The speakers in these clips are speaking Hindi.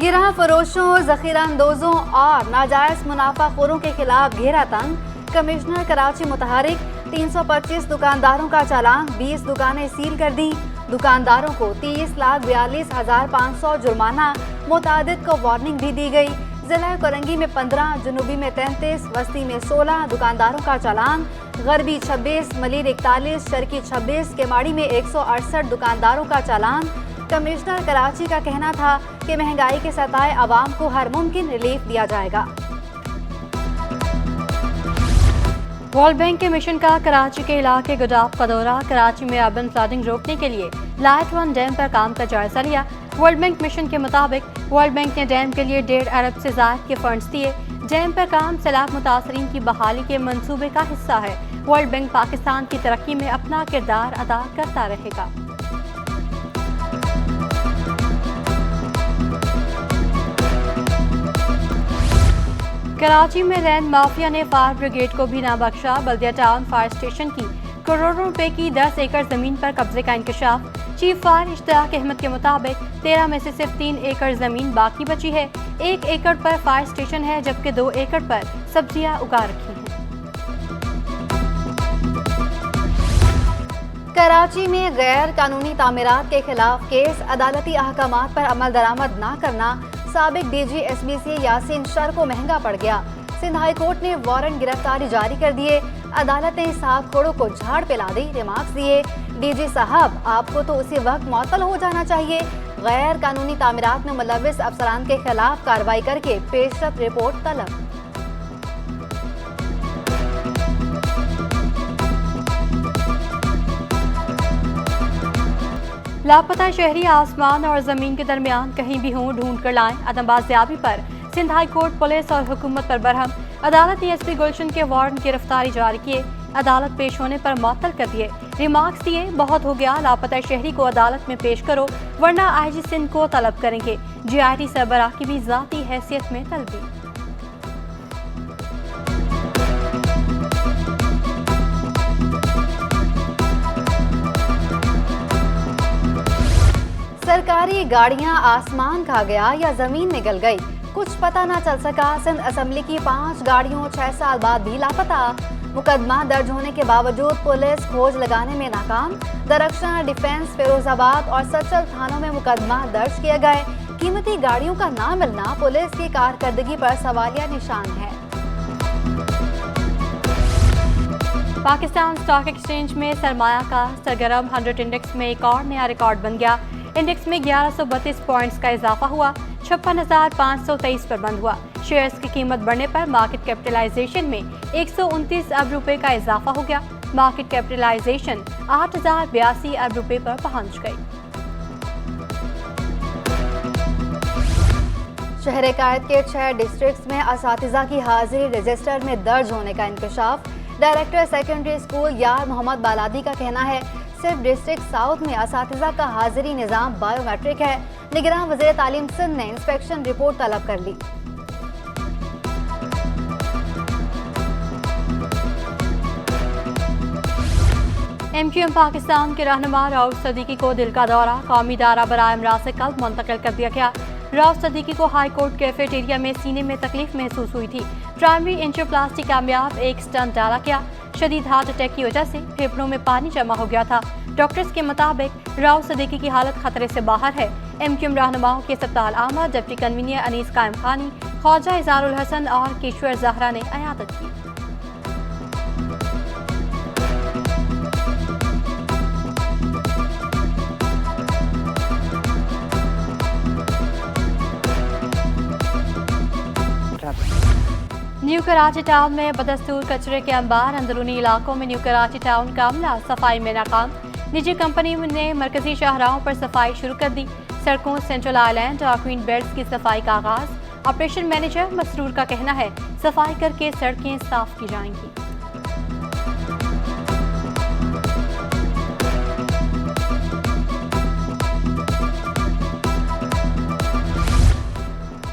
गिरह फरोशों, जखीरा अंदोजों और नाजायज मुनाफाखोरों के खिलाफ घेरा तंग। कमिश्नर कराची मुतहरिक 325 दुकानदारों का चालान, 20 दुकानें सील कर दी। दुकानदारों को 30,42,500 जुर्माना, मुतादिद को वार्निंग भी दी गई। जिला कोरंगी में 15, जनूबी में 33, वस्ती में 16 दुकानदारों का चालान, गरबी 26, मलिर 41, शर्की 26, केमाड़ी में 168 दुकानदारों का चालान। कमिश्नर कराची का कहना था कि महंगाई के सताए अवाम को हर मुमकिन रिलीफ दिया जाएगा। वर्ल्ड बैंक के मिशन का कराची के इलाके गुडाब का दौरा। कराची में अर्बन फ्लडिंग रोकने के लिए लाइट वन डैम पर काम का जायजा लिया। वर्ल्ड बैंक मिशन के मुताबिक वर्ल्ड बैंक ने डैम के लिए 1.5 अरब से ज्यादा के फंड्स दिए। डैम पर काम सैलाब मुतासरीन की बहाली के मंसूबे का हिस्सा है। वर्ल्ड बैंक पाकिस्तान की तरक्की में अपना किरदार अदा करता रहेगा। कराची में रैन माफिया ने फायर ब्रिगेड को भी ना बख्शा। बल्दिया टाउन फायर स्टेशन की करोड़ों रुपए की 10 एकड़ जमीन पर कब्जे का इंकशाफ। चीफ फायर इश्तियाक अहमद के मुताबिक 13 में से सिर्फ 3 एकड़ जमीन बाकी बची है। 1 एकड़ पर फायर स्टेशन है, जबकि 2 एकड़ पर सब्जियां उगा रखी हैं। कराची में गैर कानूनी तामीरात के खिलाफ केस, अदालती अहकामात पर अमल दरामद न करना साबिक DG SBC यासीन शर को महंगा पड़ गया। सिंध हाई कोर्ट ने वारंट गिरफ्तारी जारी कर दिए। अदालत ने इसहाक खोड़ो को झाड़ पिला दी, रिमार्क्स दिए। DG साहब, आपको तो उसी वक्त मुअत्तल हो जाना चाहिए। गैर कानूनी तामीरात में मुलव्विस अफसरान के खिलाफ कार्रवाई करके पेशरफ रिपोर्ट तलब। लापता शहरी आसमान और जमीन के दरमियान कहीं भी हों, ढूंढ कर लाएं। अदमबाजियाबी पर सिंध हाई कोर्ट पुलिस और हुकूमत पर बरहम। अदालत ने SP गुलशन के वारंट गिरफ्तारी जारी किए। अदालत पेश होने पर मुअत्तल कर दिए, रिमार्क्स दिए। बहुत हो गया, लापता शहरी को अदालत में पेश करो वरना IG सिंध को तलब करेंगे। GIT सरबराह की भी जाती हैसियत में तलबी। सरकारी गाड़ियां आसमान खा गया या जमीन निगल गई, कुछ पता ना चल सका। सिंध असेंबली की 5 गाड़ियों 6 साल बाद भी लापता। मुकदमा दर्ज होने के बावजूद पुलिस खोज लगाने में नाकाम। दरख्शां, डिफेंस, फिरोजाबाद और सचल थानों में मुकदमा दर्ज किए गए। कीमती गाड़ियों का ना मिलना पुलिस की कारकर्दगी पर सवालिया निशान है। पाकिस्तान स्टॉक एक्सचेंज में सरमाया का सरगर्म 100 इंडेक्स में एक और नया रिकॉर्ड बन गया। इंडेक्स में 1132 पॉइंट्स का इजाफा हुआ, 56,523 पर बंद हुआ। शेयर्स की कीमत बढ़ने पर मार्केट कैपिटलाइजेशन में 129 अरब रुपए का इजाफा हो गया। मार्केट कैपिटलाइजेशन 8,082 अरब रुपए पर पहुंच गई। शहर कायद के 6 डिस्ट्रिक्ट्स में असातिज़ा की हाजिरी रजिस्टर में दर्ज होने का इंकशाफ। डायरेक्टर सेकेंडरी स्कूल यार मोहम्मद बालादी का कहना है सिर्फ डिस्ट्रिक्ट साउथ में असातिज़ा का हाजिरी निज़ाम बायोमेट्रिक है। निगरान वज़ीर तालीम सिंध ने इंस्पेक्शन रिपोर्ट तलब कर ली। MQM पाकिस्तान के रहनुमा राउफ सदीकी को दिल का दौरा, कौमी दायरा बराए अमराज से कल मुंतकिल कर दिया गया। राउफ सदीकी को हाई कोर्ट कैफेटेरिया में सीने में तकलीफ महसूस हुई थी। प्राइमरी एंजियोप्लास्टी कामयाब, एक स्टंट डाला गया। शदीद हार्ट अटैक की वजह से फेफड़ों में पानी जमा हो गया था। डॉक्टर्स के मुताबिक राउफ सदीकी की हालत खतरे से बाहर है। MQM रहनुमाओं के अस्पताल आमद डिप्टी कन्वीनर अनीस कायम खानी, ख्वाजा इजारुल हसन और किशोर जहरा ने अयादत की। न्यू कराची टाउन में बदस्तूर कचरे के अंबार। अंदरूनी इलाकों में न्यू कराची टाउन का अमला सफाई में नाकाम। निजी कंपनी ने मरकजी शाहराहों पर सफाई शुरू कर दी। सड़कों, सेंट्रल आइलैंड और क्वीन बेल्ट की सफाई का आगाज। ऑपरेशन मैनेजर मसरूर का कहना है सफाई करके सड़कें साफ की जाएंगी।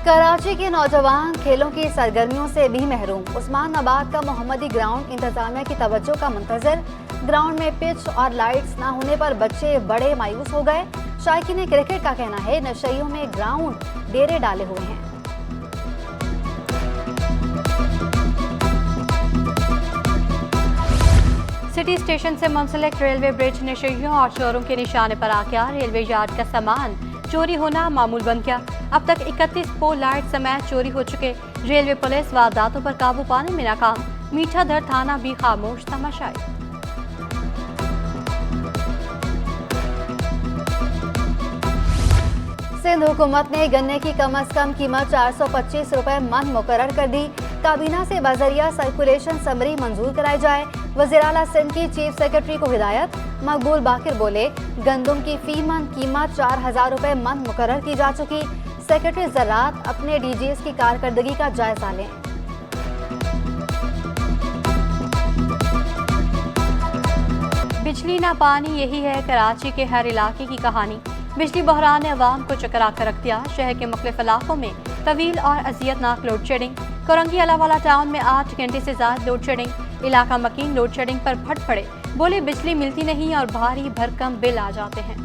कराची के नौजवान खेलों की सरगर्मियों से भी महरूम। उस्मानाबाद का मोहम्मदी ग्राउंड इंतजामिया की तवज्जो का मुंतजर। ग्राउंड में पिच और लाइट्स ना होने पर बच्चे बड़े मायूस हो गए। शायकीन क्रिकेट का कहना है नशइयों में ग्राउंड डेरे डाले हुए हैं। सिटी स्टेशन से मुंसलिक रेलवे ब्रिज नशइयों और चोरों के निशाने पर आ गया। रेलवे यार्ड का सामान चोरी होना मामूल बन गया। अब तक 31 पोल लाइट समेत चोरी हो चुके। रेलवे पुलिस वारदातों पर काबू पाने में नाकाम। मीठाधर थाना भी खामोश तमाशाई। सिंध हुकूमत ने गन्ने की कम अज कम कीमत 425 रुपए मन मुकर्रर कर दी। काबीना से बजरिया सर्कुलेशन समरी मंजूर कराई जाए। वज़ीर आला सिंध की चीफ सेक्रेटरी को हिदायत। मकबूल बाकिर बोले, गंदम की फी मन कीमत 4000 रुपए मन मुकर्रर की जा चुकी। सेक्रेटरी ज़राअत अपने डीजीएस की कारकर्दगी का जायजा लें। बिजली ना पानी, यही है कराची के हर इलाके की कहानी। बिजली बहरान ने अवाम को चकरा कर रख दिया। शहर के मुख्तलिफ इलाकों में तवील और अजियतनाक लोड शेडिंग। कोरंगी अलावाला टाउन में 8 घंटे से ज्यादा लोड शेडिंग। इलाका मकीन लोड शेडिंग पर फट पड़े। बोले बिजली मिलती नहीं और भारी भरकम बिल आ जाते हैं।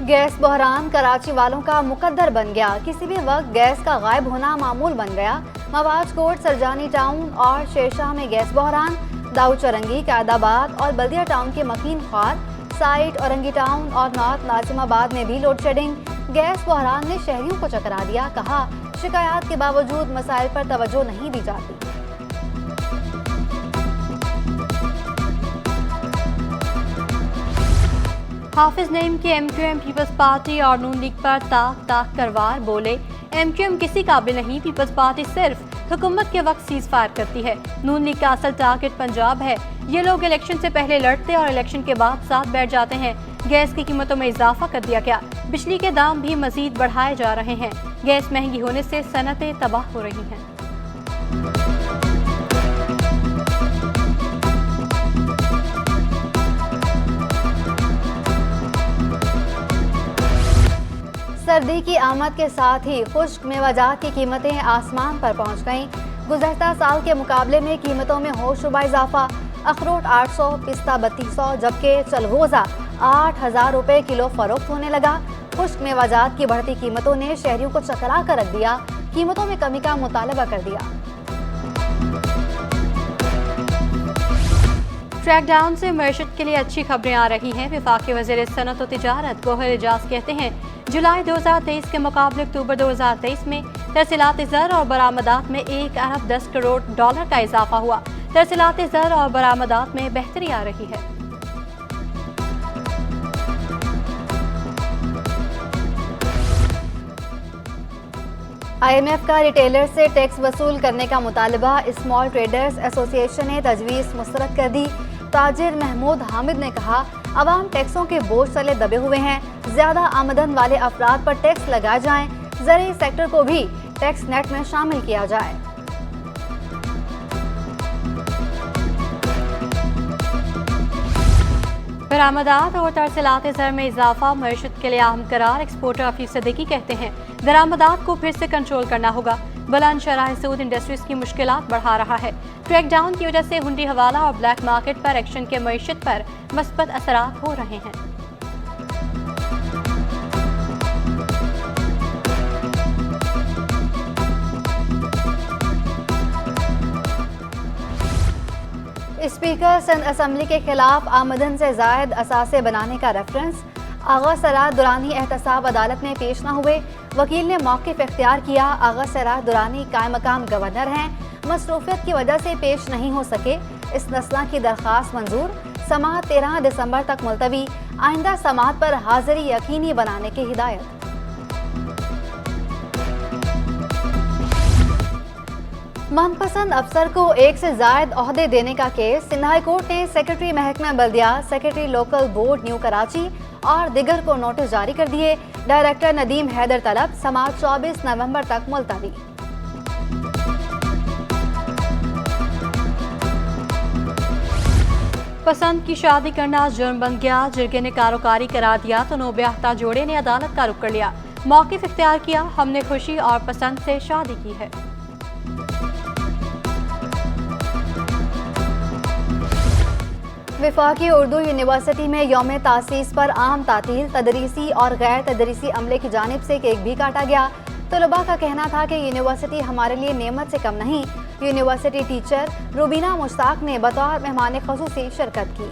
गैस बहरान कराची वालों का मुकद्दर बन गया। किसी भी वक्त गैस का गायब होना मामूल बन गया। मवाज कोट, सरजानी टाउन और शेरशाह में गैस बहरान। दाऊद चरंगी, कायदाबाद और बल्दिया टाउन के मकीन खार साइट, औरंगी टाउन और नॉर्थ नाजिमाबाद में भी लोड शेडिंग। गैस बहरान ने शहरियों को चकरा दिया। कहा, शिकायत के बावजूद मसाइल पर तवज्जो नहीं दी जाती। हाफिज नईम की एमक्यूएम पीपल्स पार्टी और नून लीग पर ताक करवार। बोले, एमक्यूएम किसी काबिल नहीं। पीपल्स पार्टी सिर्फ हुकूमत के वक्त सीज फायर करती है। नून लीग का असल टारगेट पंजाब है। ये लोग इलेक्शन से पहले लड़ते और इलेक्शन के बाद साथ बैठ जाते हैं। गैस की कीमतों में इजाफा कर दिया गया। बिजली के दाम भी मजीद बढ़ाए जा रहे हैं। गैस महंगी होने से सनतें तबाह हो रही हैं। सर्दी की आमद के साथ ही खुश्क मेवाजात की कीमतें आसमान पर पहुंच गईं। गुज़श्ता साल के मुकाबले में कीमतों में होशरुबा इजाफा। अखरोट 800, पिस्ता 3200, जबकि चलगोज़ा 8000 रुपए किलो फरोख्त होने लगा। खुश्क मेवाजात की बढ़ती कीमतों ने शहरियों को चकरा कर रख दिया। कीमतों में कमी का मुतालबा कर दिया। ट्रैकडाउन से मईशत के लिए अच्छी खबरें आ रही हैं। वफाकी वज़ीर सनअत व तिजारत गोहर एजाज कहते हैं, जुलाई 2023 के मुकाबले अक्टूबर 2023 में तरसीलात ज़र और बरामदात में 1 अरब 10 करोड़ डॉलर का इजाफा हुआ। तरसीलात ज़र और बरामदात में बेहतरी आ रही है। IMF का रिटेलर से टैक्स वसूल करने का मुतालबा। स्मॉल ट्रेडर्स एसोसिएशन ने तजवीज़ मुस्तरद कर दी। ताजिर महमूद हामिद ने कहा, अवाम टैक्सों के बोझ तले दबे हुए हैं। ज़्यादा आमदन वाले अफराद पर टैक्स लगाए जाएं। ज़रूरी सेक्टर को भी टैक्स नेट में शामिल किया जाए। बरामदात और तरसीलात ज़र में इजाफा मईशत के लिए अहम करार। एक्सपोर्टर हफीज सिद्दीकी कहते हैं, दरामदात को फिर से कंट्रोल करना होगा। बुलंद शरह सूद इंडस्ट्रीज की मुश्किलात बढ़ा रहा है। क्रैकडाउन की वजह से हुंडी हवाला और ब्लैक मार्केट पर एक्शन के मईशत पर मस्बत असरात हो रहे हैं। स्पीकर सिंध असम्बली के खिलाफ आमदन से जायद असासे बनाने का रेफरेंस। आगा सरार दुरानी एहतसाब अदालत में पेश न हुए। वकील ने मौक़िफ़ इख्तियार किया। आगा सरार दुरानी कायम मकाम गवर्नर हैं। मसरूफियत की वजह से पेश नहीं हो सके। इस नस्ला की दरख्वास्त मंजूर। समाअत 13 दिसंबर तक मुलतवी। आइंदा समाअत पर हाजिरी यकीनी बनाने की हिदायत। मनपसंद अफसर को एक से जायद ओहदे देने का केस। सिंध हाई कोर्ट ने सेक्रेटरी महकमा बल्दिया, secretary local board new Karachi और दिगर को नोटिस जारी कर दिए। डायरेक्टर नदीम हैदर तलब। समाअत 24 नवंबर तक मुलतवी। पसंद की शादी करना जुर्म बन गया। जिरगे ने कारोकारी करार दिया तो नौब्याहता जोड़े ने अदालत का रुख कर लिया। मौक़िफ़ इख्तियार किया, हमने खुशी और पसंद से शादी की है। वफाकी उर्दू यूनिवर्सिटी में यौम तासीस पर आम तातील, तदरीसी और गैर तदरीसी अमले की जानिब से केक भी काटा गया। तलबा का कहना था कि यूनिवर्सिटी हमारे लिए नेमत से कम नहीं। यूनिवर्सिटी टीचर रुबीना मुश्ताक ने बतौर मेहमान ख़ुसूसी शिरकत की।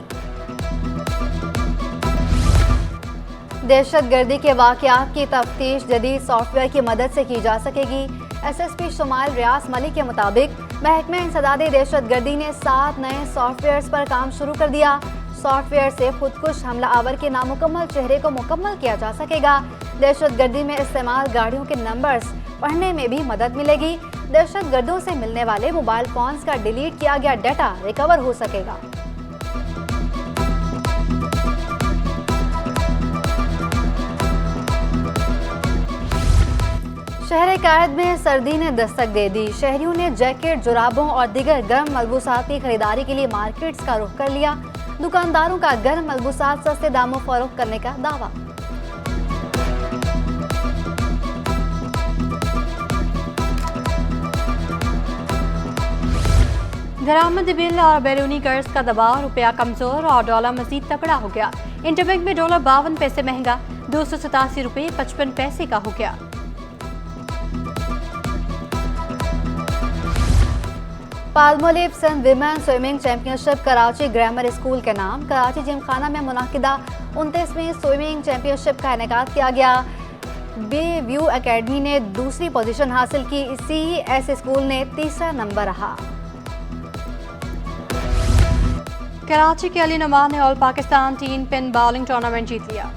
दहशतगर्दी के वाक़यात की तफ्तीश जदीद सॉफ्टवेयर की मदद से की जा सकेगी। SSP शुमाइल रियाज मलिक के मुताबिक महकमा इंसदाद दहशतगर्दी ने 7 नए सॉफ्टवेयर्स पर काम शुरू कर दिया। सॉफ्टवेयर से खुदकुश हमला आवर के नामुकम्मल चेहरे को मुकम्मल किया जा सकेगा। दहशतगर्दी में इस्तेमाल गाड़ियों के नंबर्स पढ़ने में भी मदद मिलेगी। दहशतगर्दों से मिलने वाले मोबाइल फोन्स का डिलीट किया गया डाटा रिकवर हो सकेगा। शहर कायद में सर्दी ने दस्तक दे दी। शहरियों ने जैकेट, जुराबों और दीगर गर्म मलबूसात की खरीदारी के लिए मार्केट्स का रुख कर लिया। दुकानदारों का गर्म मलबूसात सस्ते दामों फरोख्त करने का दावा। दरामद बिल और बैरूनी कर्ज का दबाव, रुपया कमजोर और डॉलर मजीद तगड़ा हो गया। इंटरबैंक में डॉलर 52 पैसे महंगा 287 रुपये 55 पैसे का हो गया। Palmolive sun women swimming championship Karachi grammar school के नाम कराची जिमखाना में मुनाकिदा 29वीं स्विमिंग चैंपियनशिप का इनेकाद किया गया। बे व्यू एकेडमी ने दूसरी पोजीशन हासिल की। CES स्कूल ने तीसरा नंबर रहा। कराची के अली नुमान ने all Pakistan ten pin bowling tournament जीत लिया।